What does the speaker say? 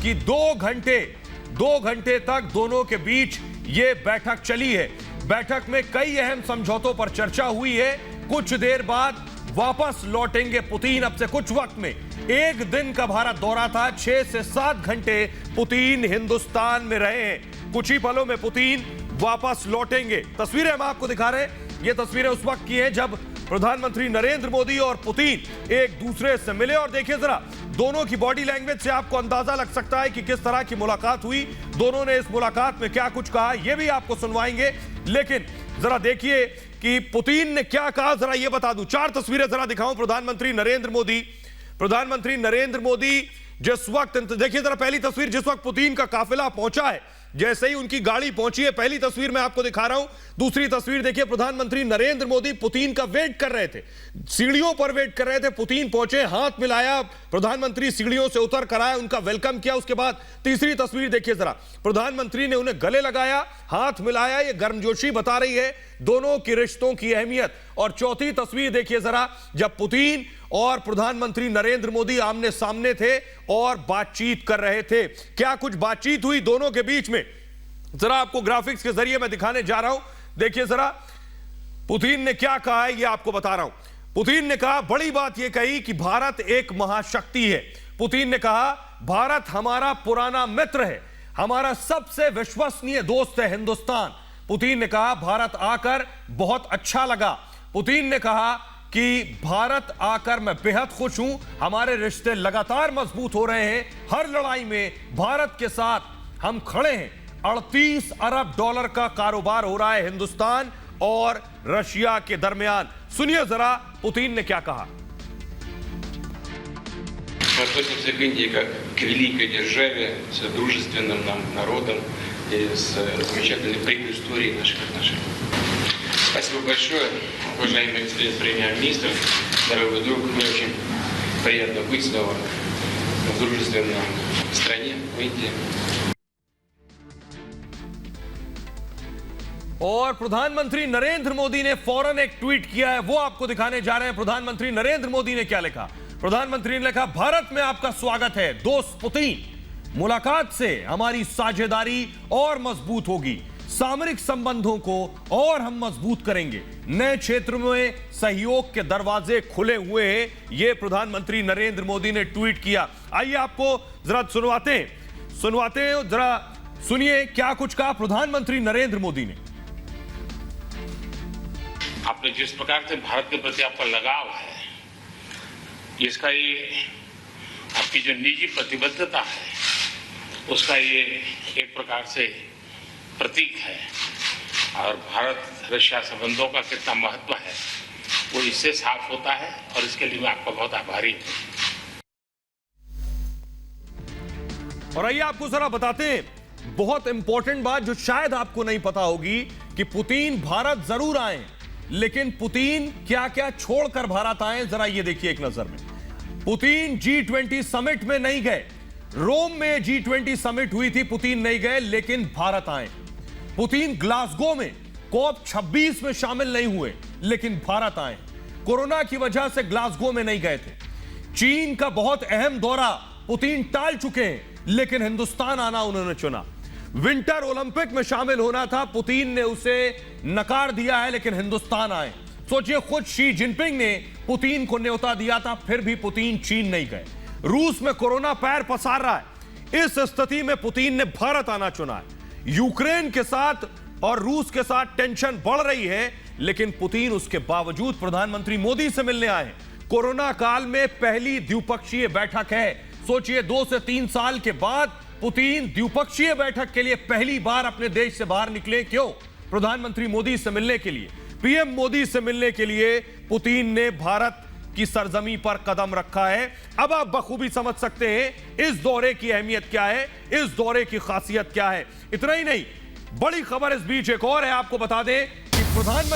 कि 2 घंटे तक दोनों के बीच ये बैठक चली है। बैठक में कई अहम समझौतों पर चर्चा हुई है। कुछ देर बाद वापस लौटेंगे पुतिन। अब से कुछ वक्त में 1 दिन का भारत दौरा था। 6 से 7 घंटे पुतिन हिंदुस्तान में रहे हैं। कुछ ही पलों में पुतिन वापस लौटेंगे। तस्वीरें हम आपको दिखा रहे हैं। ये तस्वीरें उस वक्त की हैं जब प्रधानमंत्री नरेंद्र मोदी और पुतिन एक दूसरे से मिले। और देखिए जरा, दोनों की बॉडी लैंग्वेज से आपको अंदाजा लग सकता है कि किस तरह की मुलाकात हुई। दोनों ने इस मुलाकात में क्या कुछ कहा, यह भी आपको सुनवाएंगे। लेकिन जरा देखिए कि पुतिन ने क्या कहा, जरा यह बता दूं। 4 तस्वीरें जरा दिखाऊं। प्रधानमंत्री नरेंद्र मोदी जिस वक्त, देखिए जरा पहली तस्वीर, जिस वक्त पुतिन का काफिला पहुंचा है, जैसे ही उनकी गाड़ी पहुंची है, पहली तस्वीर मैं आपको दिखा रहा हूं। दूसरी तस्वीर देखिए, प्रधानमंत्री नरेंद्र मोदी पुतिन का वेट कर रहे थे, सीढ़ियों पर वेट कर रहे थे। पुतिन पहुंचे, हाथ मिलाया, प्रधानमंत्री सीढ़ियों से उतर कर आए, उनका वेलकम किया। उसके बाद तीसरी तस्वीर देखिए जरा, प्रधानमंत्री ने उन्हें गले लगाया, हाथ मिलाया। यह गर्मजोशी बता रही है दोनों के रिश्तों की अहमियत। और चौथी तस्वीर देखिए जरा, जब पुतिन और प्रधानमंत्री नरेंद्र मोदी आमने सामने थे और बातचीत कर रहे थे। क्या कुछ बातचीत हुई दोनों के बीच में, जरा आपको ग्राफिक्स के जरिए मैं दिखाने जा रहा हूं। देखिए जरा, पुतिन ने क्या कहा है यह आपको बता रहा हूं। पुतिन ने कहा, बड़ी बात यह कही कि भारत एक महाशक्ति है। पुतिन ने कहा, भारत हमारा पुराना मित्र है, हमारा सबसे विश्वसनीय दोस्त है हिंदुस्तान। पुतिन ने कहा, भारत आकर बहुत अच्छा लगा। पुतिन ने कहा कि भारत आकर मैं बेहद खुश हूं, हमारे रिश्ते लगातार मजबूत हो रहे हैं, हर लड़ाई में भारत के साथ हम खड़े हैं। 38 अरब डॉलर का कारोबार हो रहा है हिंदुस्तान और रशिया के दरमियान। सुनिए जरा पुतिन ने क्या कहा। Мы относимся к Индии как к великой державе, с дружественным нам народом и с замечательной предысторией наших отношений. Спасибо большое, уважаемый господин премьер-министр, дорогой друг. Мне очень приятно быть снова в дружественной стране, в Индии. और प्रधानमंत्री नरेंद्र मोदी ने फौरन एक ट्वीट किया है, वो आपको दिखाने जा रहे हैं। प्रधानमंत्री नरेंद्र मोदी ने क्या लिखा। प्रधानमंत्री ने लिखा, भारत में आपका स्वागत है दोस्त पुतिन। मुलाकात से हमारी साझेदारी और मजबूत होगी, सामरिक संबंधों को और हम मजबूत करेंगे, नए क्षेत्र में सहयोग के दरवाजे खुले हुए हैं। यह प्रधानमंत्री नरेंद्र मोदी ने ट्वीट किया। आइए आपको जरा सुनवाते हैं, जरा सुनिए क्या कुछ कहा प्रधानमंत्री नरेंद्र मोदी ने। आपने जिस प्रकार से भारत के प्रति आपका लगाव है, इसका ये आपकी जो निजी प्रतिबद्धता है, उसका ये एक प्रकार से प्रतीक है। और भारत रशिया संबंधों का कितना महत्व है वो इससे साफ होता है, और इसके लिए मैं आपका बहुत आभारी हूं। और आइए आपको जरा बताते हैं बहुत इंपॉर्टेंट बात जो शायद आपको नहीं पता होगी, कि पुतिन भारत जरूर आए, लेकिन पुतिन क्या क्या छोड़कर भारत आए, जरा ये देखिए एक नजर में। पुतिन G20 समिट में नहीं गए। रोम में G20 समिट हुई थी, पुतिन नहीं गए, लेकिन भारत आए। पुतिन ग्लासगो में COP 26 में शामिल नहीं हुए, लेकिन भारत आए। कोरोना की वजह से ग्लासगो में नहीं गए थे। चीन का बहुत अहम दौरा पुतिन टाल चुके हैं, लेकिन हिंदुस्तान आना उन्होंने चुना। विंटर ओलंपिक में शामिल होना था, पुतिन ने उसे नकार दिया है, लेकिन हिंदुस्तान आए। सोचिए, खुद शी जिनपिंग ने पुतिन को न्योता दिया था, फिर भी पुतिन चीन नहीं गए। रूस में कोरोना पैर पसार रहा है, इस स्थिति में पुतिन ने भारत आना चुना है। यूक्रेन के साथ और रूस के साथ टेंशन बढ़ रही है, लेकिन पुतिन उसके बावजूद प्रधानमंत्री मोदी से मिलने आए। कोरोना काल में पहली द्विपक्षीय बैठक है। सोचिए, 2 से 3 साल के बाद पुतिन द्विपक्षीय बैठक के लिए पहली बार अपने देश से बाहर निकले। क्यों? प्रधानमंत्री मोदी से मिलने के लिए, पीएम मोदी से मिलने के लिए पुतिन ने भारत की सरजमी पर कदम रखा है। अब आप बखूबी समझ सकते हैं इस दौरे की अहमियत क्या है, इस दौरे की खासियत क्या है। इतना ही नहीं, बड़ी खबर इस बीच एक और है, आपको बता दें कि प्रधानमंत्री